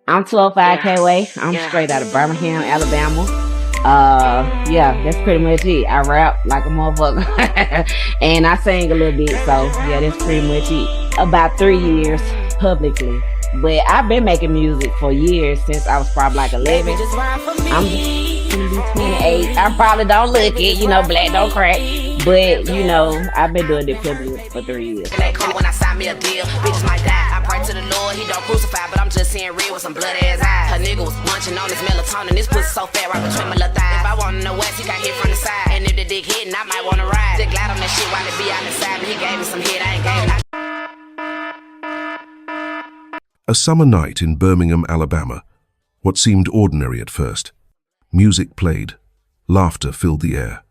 I'm 205 Kay. I'm straight out of Birmingham, Alabama. Yeah, that's pretty much it. I rap like a motherfucker, and I sing a little bit. So yeah, that's pretty much it. About 3 years publicly, but I've been making music for years since I was probably like 11. I'm gonna be 28. I probably don't look it, black don't crack. But I've been doing it for 3 years. And they call when I sign me a deal, bitches might die. I pray to the Lord, he don't crucify, but I'm just seeing real with some blood ass eyes. Her nigga was munching on his melatonin, this pussy so fat right between my little thighs. If I want to know west, he got hit from the side. And if the dick hitting, I might wanna ride. Dick glide on that shit while it be out the side, but he gave me some hit, I ain't gave it. A summer night in Birmingham, Alabama. What seemed ordinary at first. Music played. Laughter filled the air.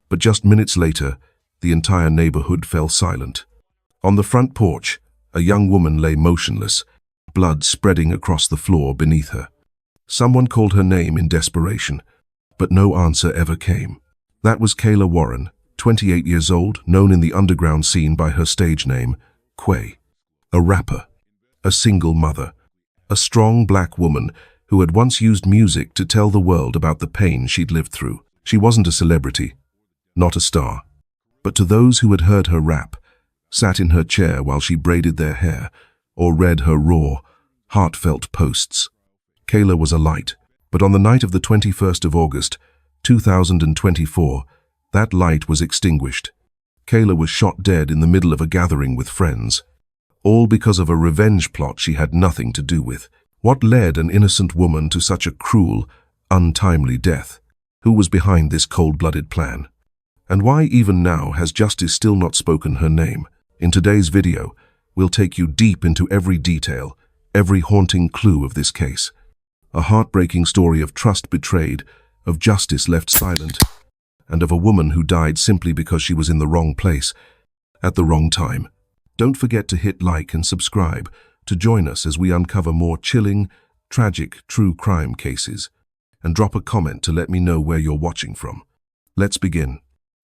But just minutes later, the entire neighborhood fell silent. On the front porch, a young woman lay motionless, blood spreading across the floor beneath her. Someone called her name in desperation, but no answer ever came. That was Kayla Warren, 28 years old, known in the underground scene by her stage name, Quay. A rapper, a single mother, a strong black woman who had once used music to tell the world about the pain she'd lived through. She wasn't a celebrity, not a star, but to those who had heard her rap, sat in her chair while she braided their hair, or read her raw, heartfelt posts, Kayla was a light. But on the night of the 21st of August, 2024, that light was extinguished. Kayla was shot dead in the middle of a gathering with friends, all because of a revenge plot she had nothing to do with. What led an innocent woman to such a cruel, untimely death? Who was behind this cold-blooded plan? And why even now has justice still not spoken her name? In today's video, we'll take you deep into every detail, every haunting clue of this case. A heartbreaking story of trust betrayed, of justice left silent, and of a woman who died simply because she was in the wrong place, at the wrong time. Don't forget to hit like and subscribe to join us as we uncover more chilling, tragic, true crime cases. And drop a comment to let me know where you're watching from. Let's begin.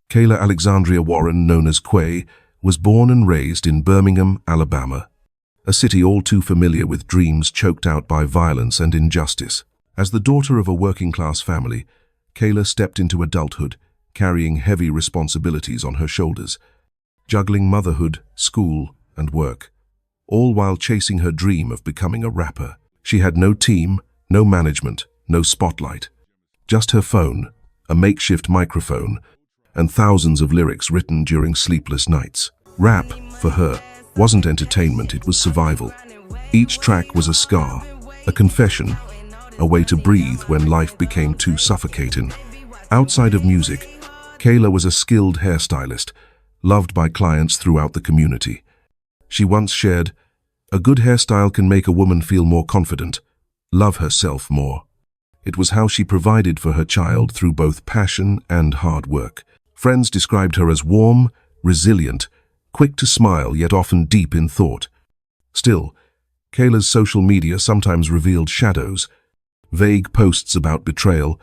Kayla Alexandria Warren, known as Quay, was born and raised in Birmingham, Alabama, a city all too familiar with dreams choked out by violence and injustice. As the daughter of a working-class family, Kayla stepped into adulthood, carrying heavy responsibilities on her shoulders, juggling motherhood, school, and work, all while chasing her dream of becoming a rapper. She had no team, no management, no spotlight, just her phone, a makeshift microphone, and thousands of lyrics written during sleepless nights. Rap, for her, wasn't entertainment, it was survival. Each track was a scar, a confession, a way to breathe when life became too suffocating. Outside of music, Kayla was a skilled hairstylist, loved by clients throughout the community. She once shared, "A good hairstyle can make a woman feel more confident, love herself more." It was how she provided for her child through both passion and hard work. Friends described her as warm, resilient, quick to smile, yet often deep in thought. Still, Kayla's social media sometimes revealed shadows, vague posts about betrayal,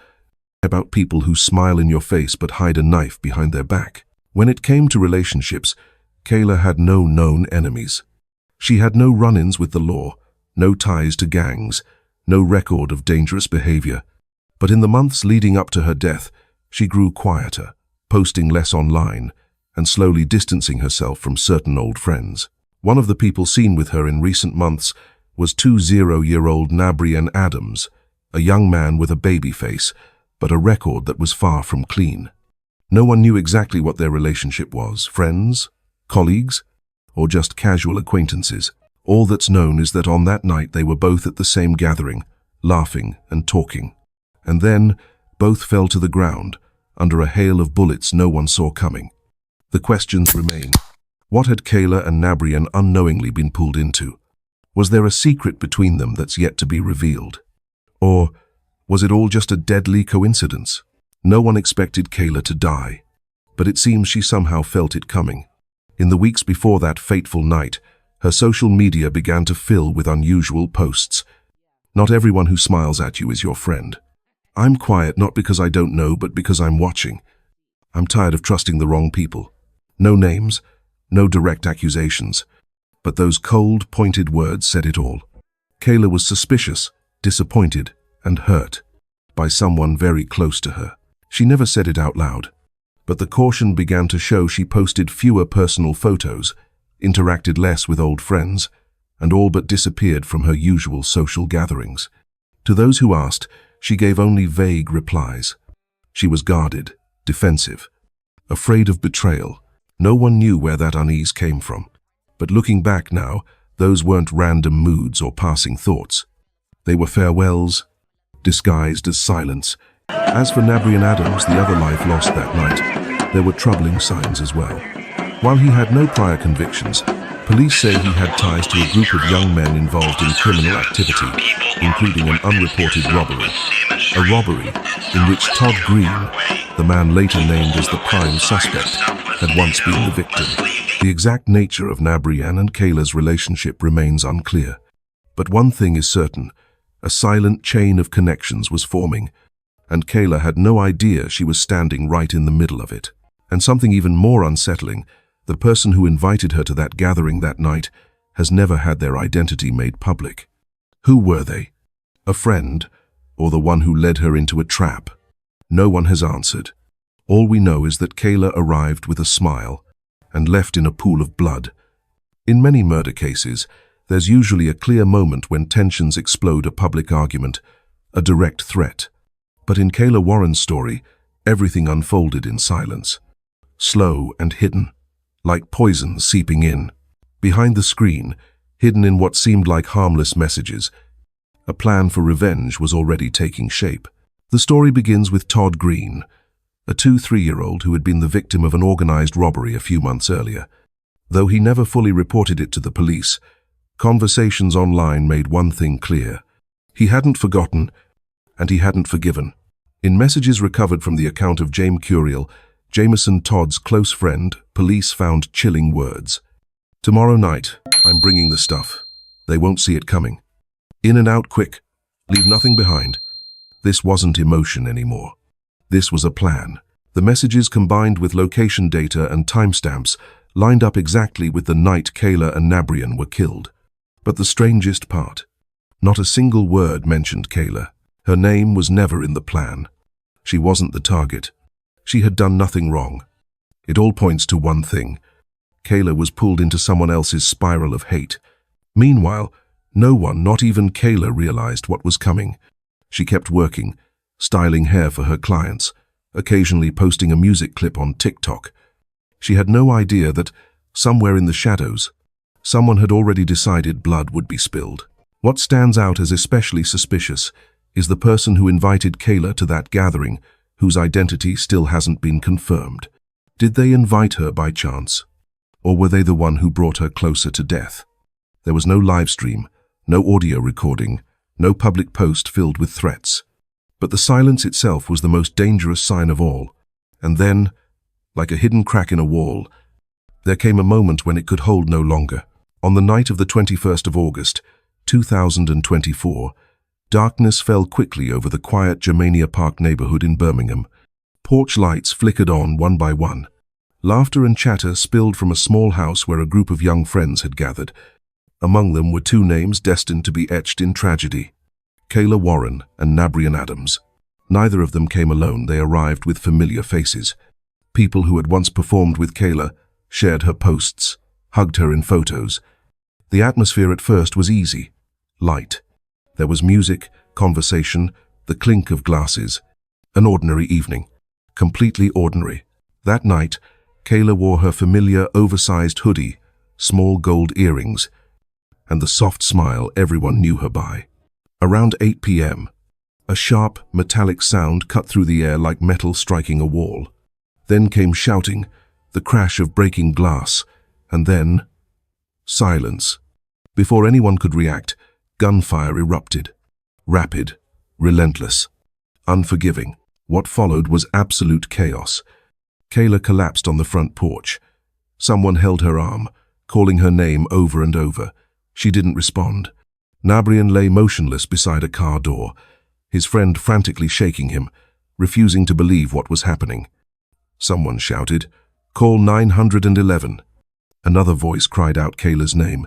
about people who smile in your face but hide a knife behind their back. When it came to relationships, Kayla had no known enemies. She had no run-ins with the law, no ties to gangs, no record of dangerous behavior. But in the months leading up to her death, she grew quieter, posting less online, and slowly distancing herself from certain old friends. One of the people seen with her in recent months was 20-year-old Nabrian Adams, a young man with a baby face, but a record that was far from clean. No one knew exactly what their relationship was, friends, colleagues, or just casual acquaintances. All that's known is that on that night they were both at the same gathering, laughing and talking. And then, both fell to the ground, under a hail of bullets no one saw coming. The questions remain. What had Kayla and Nabrian unknowingly been pulled into? Was there a secret between them that's yet to be revealed? Or was it all just a deadly coincidence? No one expected Kayla to die, but it seems she somehow felt it coming. In the weeks before that fateful night, her social media began to fill with unusual posts. "Not everyone who smiles at you is your friend. I'm quiet not because I don't know, but because I'm watching. I'm tired of trusting the wrong people." No names, no direct accusations, but those cold, pointed words said it all. Kayla was suspicious, disappointed and hurt by someone very close to her. She never said it out loud, but the caution began to show. She posted fewer personal photos, interacted less with old friends, and all but disappeared from her usual social gatherings. To those who asked, she gave only vague replies. She was guarded, defensive, afraid of betrayal. No one knew where that unease came from. But looking back now, those weren't random moods or passing thoughts. They were farewells, disguised as silence. As for Nabrian Adams, the other life lost that night, there were troubling signs as well. While he had no prior convictions, police say he had ties to a group of young men involved in criminal activity, including an unreported robbery. A robbery in which Todd Green, the man later named as the prime suspect, had once been the victim. The exact nature of Nabrian and Kayla's relationship remains unclear. But one thing is certain: a silent chain of connections was forming, and Kayla had no idea she was standing right in the middle of it. And something even more unsettling, the person who invited her to that gathering that night has never had their identity made public. Who were they? A friend, or the one who led her into a trap? No one has answered. All we know is that Kayla arrived with a smile and left in a pool of blood. In many murder cases, there's usually a clear moment when tensions explode: a public argument, a direct threat. But in Kayla Warren's story, everything unfolded in silence, slow and hidden, like poison seeping in. Behind the screen, hidden in what seemed like harmless messages, a plan for revenge was already taking shape. The story begins with Todd Green, a 2-3-year-old who had been the victim of an organized robbery a few months earlier. Though he never fully reported it to the police, conversations online made one thing clear: he hadn't forgotten, and he hadn't forgiven. In messages recovered from the account of James Curiel, Jameson Todd's close friend, police found chilling words. "Tomorrow night, I'm bringing the stuff. They won't see it coming. In and out quick. Leave nothing behind." This wasn't emotion anymore. This was a plan. The messages, combined with location data and timestamps, lined up exactly with the night Kayla and Nabrian were killed. But the strangest part: not a single word mentioned Kayla. Her name was never in the plan. She wasn't the target. She had done nothing wrong. It all points to one thing: Kayla was pulled into someone else's spiral of hate. Meanwhile, no one, not even Kayla, realized what was coming. She kept working, styling hair for her clients, occasionally posting a music clip on TikTok. She had no idea that, somewhere in the shadows, someone had already decided blood would be spilled. What stands out as especially suspicious is the person who invited Kayla to that gathering, whose identity still hasn't been confirmed. Did they invite her by chance? Or were they the one who brought her closer to death? There was no live stream, no audio recording, no public post filled with threats. But the silence itself was the most dangerous sign of all. And then, like a hidden crack in a wall, there came a moment when it could hold no longer. On the night of the 21st of August, 2024, darkness fell quickly over the quiet Germania Park neighborhood in Birmingham. Porch lights flickered on one by one. Laughter and chatter spilled from a small house where a group of young friends had gathered. Among them were two names destined to be etched in tragedy: Kayla Warren and Nabrian Adams. Neither of them came alone. They arrived with familiar faces. People who had once performed with Kayla, shared her posts, hugged her in photos. The atmosphere at first was easy, light. There was music, conversation, the clink of glasses. An ordinary evening. Completely ordinary. That night, Kayla wore her familiar oversized hoodie, small gold earrings, and the soft smile everyone knew her by. Around 8 p.m., a sharp, metallic sound cut through the air like metal striking a wall. Then came shouting, the crash of breaking glass, and then silence. Before anyone could react, gunfire erupted. Rapid, relentless, unforgiving. What followed was absolute chaos. Kayla collapsed on the front porch. Someone held her arm, calling her name over and over. She didn't respond. Nabrian lay motionless beside a car door, his friend frantically shaking him, refusing to believe what was happening. Someone shouted, "Call 911. Another voice cried out Kayla's name.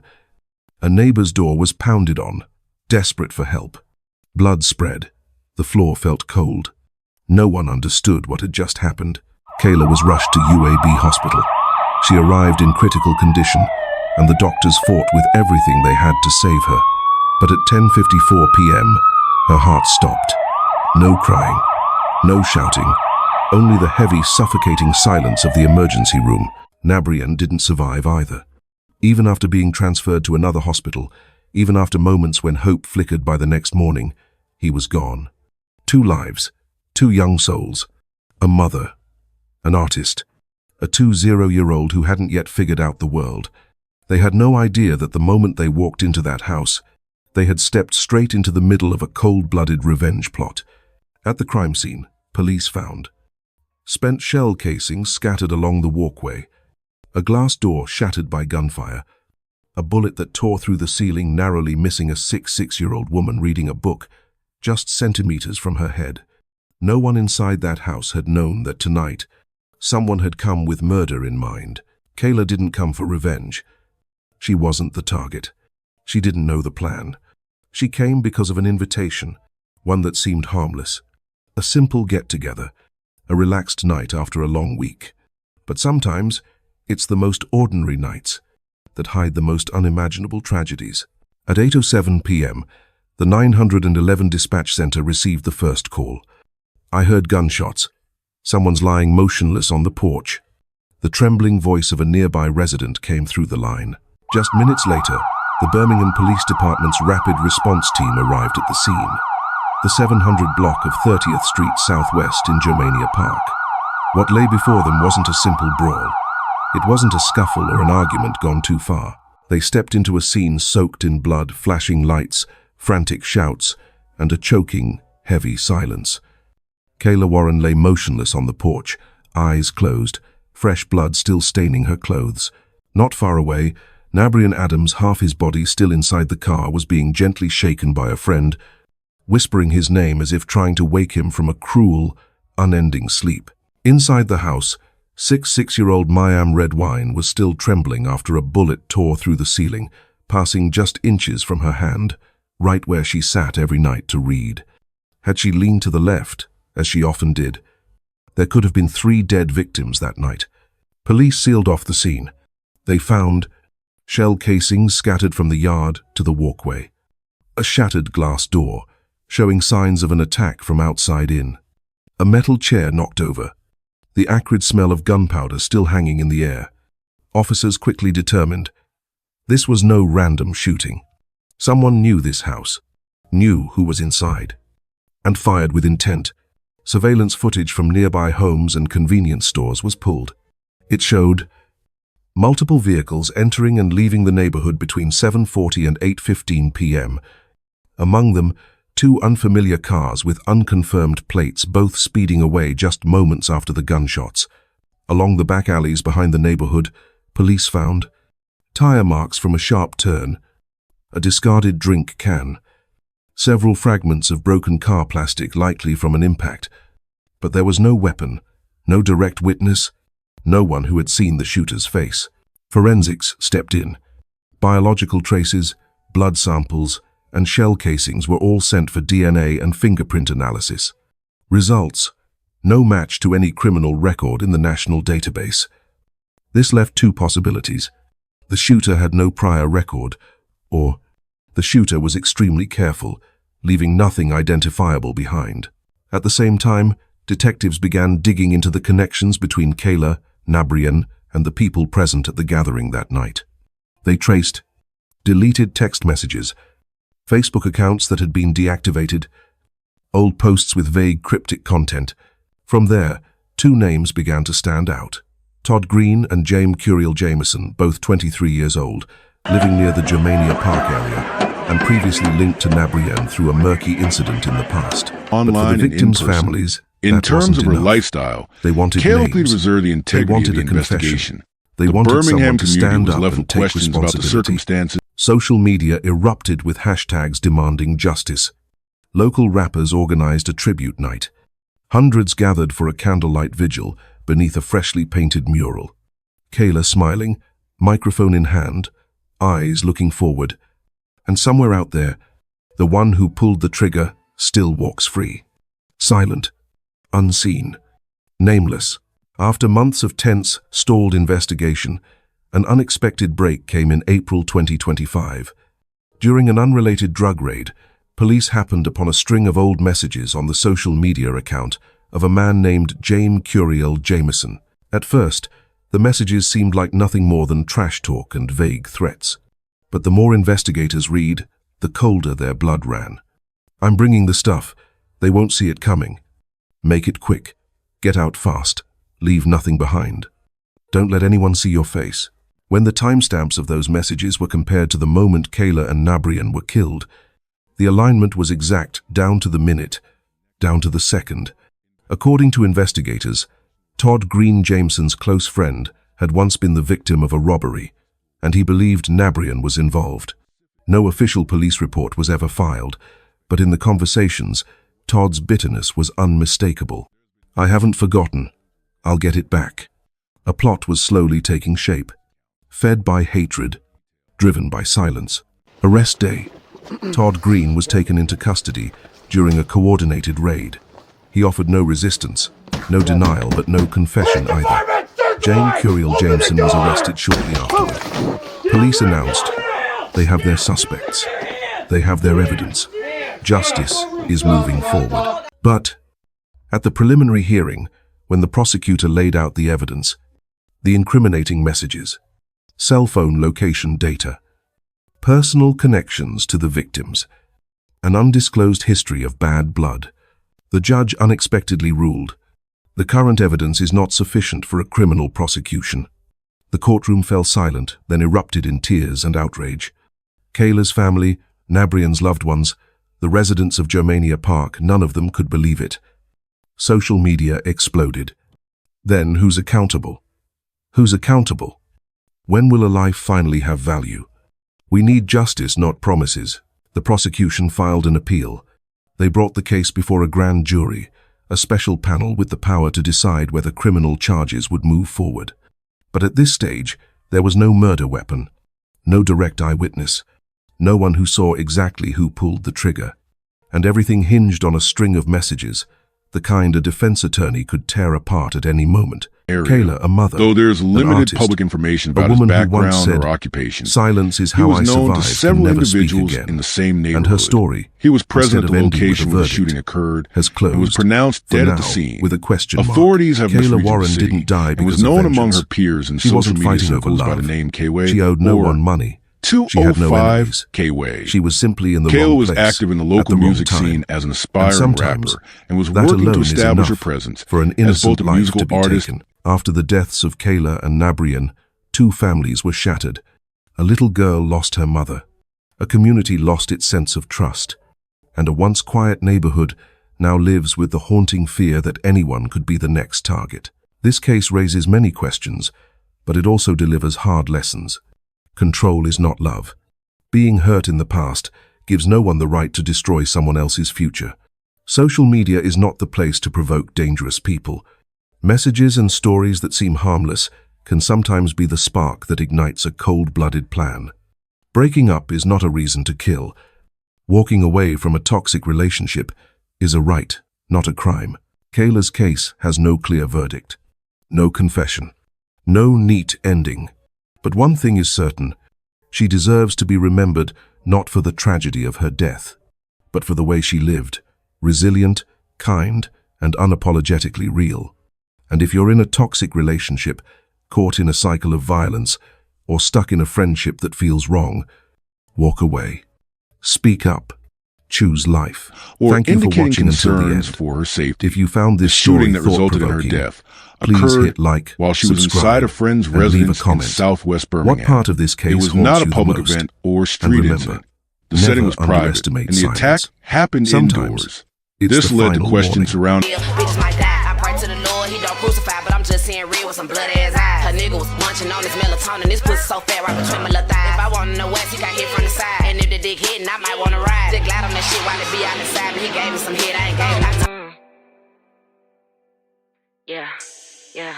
A neighbor's door was pounded on, desperate for help. Blood spread. The floor felt cold. No one understood what had just happened. Kayla was rushed to UAB hospital. She arrived in critical condition, and the doctors fought with everything they had to save her. But at 10:54 p.m., her heart stopped. No crying, no shouting, only the heavy, suffocating silence of the emergency room. Nabrian didn't survive either. Even after being transferred to another hospital, even after moments when hope flickered by the next morning, he was gone. 2 lives, 2 young souls, a mother, an artist, a 20-year-old who hadn't yet figured out the world. They had no idea that the moment they walked into that house, they had stepped straight into the middle of a cold-blooded revenge plot. At the crime scene, police found spent shell casings scattered along the walkway, a glass door shattered by gunfire, a bullet that tore through the ceiling narrowly missing a 6-year-old woman reading a book just centimeters from her head. No one inside that house had known that tonight someone had come with murder in mind. Kayla didn't come for revenge. She wasn't the target. She didn't know the plan. She came because of an invitation, one that seemed harmless. A simple get-together, a relaxed night after a long week. But sometimes, it's the most ordinary nights that hide the most unimaginable tragedies. At 8:07 p.m., the 911 dispatch center received the first call. I heard gunshots. Someone's lying motionless on the porch. The trembling voice of a nearby resident came through the line. Just minutes later, the Birmingham Police Department's rapid response team arrived at the scene. The 700 block of 30th Street Southwest in Germania Park. What lay before them wasn't a simple brawl. It wasn't a scuffle or an argument gone too far. They stepped into a scene soaked in blood, flashing lights, frantic shouts, and a choking, heavy silence. Kayla Warren lay motionless on the porch, eyes closed, fresh blood still staining her clothes. Not far away, Nabrian Adams, half his body still inside the car, was being gently shaken by a friend, whispering his name as if trying to wake him from a cruel, unending sleep. Inside the house, 6-year-old Mayam Redwine was still trembling after a bullet tore through the ceiling, passing just inches from her hand, right where she sat every night to read. Had she leaned to the left, as she often did, there could have been 3 dead victims that night. Police sealed off the scene. They found shell casings scattered from the yard to the walkway, a shattered glass door, showing signs of an attack from outside in, a metal chair knocked over, the acrid smell of gunpowder still hanging in the air. Officers quickly determined this was no random shooting. Someone knew this house, knew who was inside, and fired with intent. Surveillance footage from nearby homes and convenience stores was pulled. It showed multiple vehicles entering and leaving the neighborhood between 7:40 and 8:15 p.m. Among them, 2 unfamiliar cars with unconfirmed plates, both speeding away just moments after the gunshots. Along the back alleys behind the neighborhood, police found tire marks from a sharp turn, a discarded drink can, several fragments of broken car plastic likely from an impact. But there was no weapon, no direct witness, no one who had seen the shooter's face. Forensics stepped in. Biological traces, blood samples, and shell casings were all sent for DNA and fingerprint analysis. Results: no match to any criminal record in the national database. This left 2 possibilities. The shooter had no prior record, or the shooter was extremely careful, leaving nothing identifiable behind. At the same time, detectives began digging into the connections between Kayla, Nabrian, and the people present at the gathering that night. They traced deleted text messages, Facebook accounts that had been deactivated, old posts with vague cryptic content. From there, 2 names began to stand out. Todd Green and James Curiel Jameson, both 23 years old, living near the Germania Park area, and previously linked to Nabrian through a murky incident in the past. Online but for the victims' and in families, in that terms wasn't of her enough. lifestyle, They wanted Kayla names. pleaded reserve the They integrity wanted of a the confession. investigation. They The wanted Birmingham someone to community stand was up left and with take questions about the responsibility. circumstances. Social media erupted with hashtags demanding justice. Local rappers organized a tribute night. Hundreds gathered for a candlelight vigil beneath a freshly painted mural. Kayla smiling, microphone in hand, eyes looking forward. And somewhere out there, the one who pulled the trigger still walks free. Silent, unseen, nameless. After months of tense, stalled investigation, an unexpected break came in April 2025. During an unrelated drug raid, police happened upon a string of old messages on the social media account of a man named James Curiel Jameson. At first, the messages seemed like nothing more than trash talk and vague threats. But the more investigators read, the colder their blood ran. "I'm bringing the stuff. They won't see it coming. Make it quick. Get out fast. Leave nothing behind. Don't let anyone see your face." When the timestamps of those messages were compared to the moment Kayla and Nabrian were killed, the alignment was exact, down to the minute, down to the second. According to investigators, Todd Green Jameson's close friend had once been the victim of a robbery, and he believed Nabrian was involved. No official police report was ever filed, but in the conversations, Todd's bitterness was unmistakable. "I haven't forgotten. I'll get it back." A plot was slowly taking shape, fed by hatred, driven by silence. Arrest day. Todd Green was taken into custody during a coordinated raid. He offered no resistance, no denial, but no confession either. James Curiel Jameson was arrested shortly afterward. Police announced, they have their suspects. They have their evidence. Justice is moving forward. But at the preliminary hearing, when the prosecutor laid out the evidence, the incriminating messages, cell phone location data, personal connections to the victims, an undisclosed history of bad blood, the judge unexpectedly ruled, the current evidence is not sufficient for a criminal prosecution. The courtroom fell silent, then erupted in tears and outrage. Kayla's family, Nabrian's loved ones, the residents of Germania Park, none of them could believe it. Social media exploded. Then who's accountable? Who's accountable? When will a life finally have value? We need justice, not promises. The prosecution filed an appeal. They brought the case before a grand jury, a special panel with the power to decide whether criminal charges would move forward. But at this stage, there was no murder weapon, no direct eyewitness, no one who saw exactly who pulled the trigger. And everything hinged on a string of messages, the kind a defense attorney could tear apart at any moment. Kayla, a mother, though there's an limited artist, public information a about his woman who once background said, or occupation, "Silence is he how I was known to survived several and never speak individuals again." in the same neighborhood. And her story, he was present at instead the of ending with a location where the verdict, shooting occurred has closed and was pronounced for dead now at the scene. with a question mark. Authorities have Kayla misreached Warren the city didn't die and because was known of among her vengeance. peers in She social wasn't media fighting over circles by love. the name Quay. She owed no or one money. She had no 205 enemies. Quay. She was simply in the Kayla wrong was place active in the at local the wrong music time. scene as an And aspiring sometimes rapper and was that working to alone is establish her enough presence for an as innocent both a life musical to be artist. taken. After the deaths of Kayla and Nabrian, 2 families were shattered. A little girl lost her mother. A community lost its sense of trust. And a once quiet neighborhood now lives with the haunting fear that anyone could be the next target. This case raises many questions, but it also delivers hard lessons. Control is not love. Being hurt in the past gives no one the right to destroy someone else's future. Social media is not the place to provoke dangerous people. Messages and stories that seem harmless can sometimes be the spark that ignites a cold-blooded plan. Breaking up is not a reason to kill. Walking away from a toxic relationship is a right, not a crime. Kayla's case has no clear verdict, no confession, no neat ending. But one thing is certain, she deserves to be remembered not for the tragedy of her death, but for the way she lived, resilient, kind, and unapologetically real. And if you're in a toxic relationship, caught in a cycle of violence, or stuck in a friendship that feels wrong, walk away. Speak up. Choose life. Or Thank you for indicating watching until the concerns end. for her safety. If you found The this shooting story that resulted in her thought-provoking, death please occurred hit like, while she was subscribe, inside a friend's and leave a residence in comment. southwest Birmingham. What part of this case It was haunts not a you the public most? event or And street remember, incident. The setting never was private, underestimate and the silence. attack happened Sometimes indoors. it's This the led to final questions warning. surrounding Bitches might die. I pray to the Lord, he don't crucify, but I'm just seeing real with some blood ass eyes. Her nigga was munching on his melatonin. This pussy so fat right between my little thighs. If I want to know west, he got hit from the side. And if the dick hitting, I might want to ride. Dick glide on that shit while it be out the side. But he gave me some hit, I ain't gave him no time. Yeah, yeah.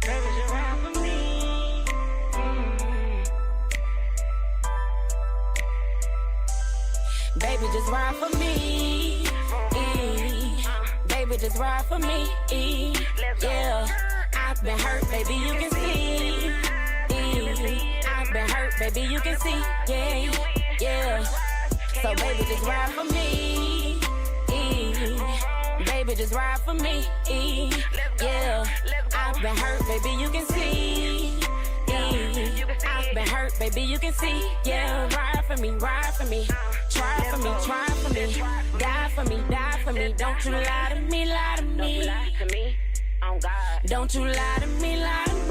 Baby, you ride for me. baby, just ride for me. Baby, just ride for me. Yeah, I've been hurt, baby, you can see. I've been hurt, baby, you can see. Yeah. So baby, just ride for me. Baby, just ride for me. Yeah, I've been hurt, baby, you can see. I've been hurt, baby, you can see. Yeah, ride for me, ride for me. Try for me, try for me. Die for me, die for me. Don't you lie to me, lie to me. Don't you lie to me, lie to me.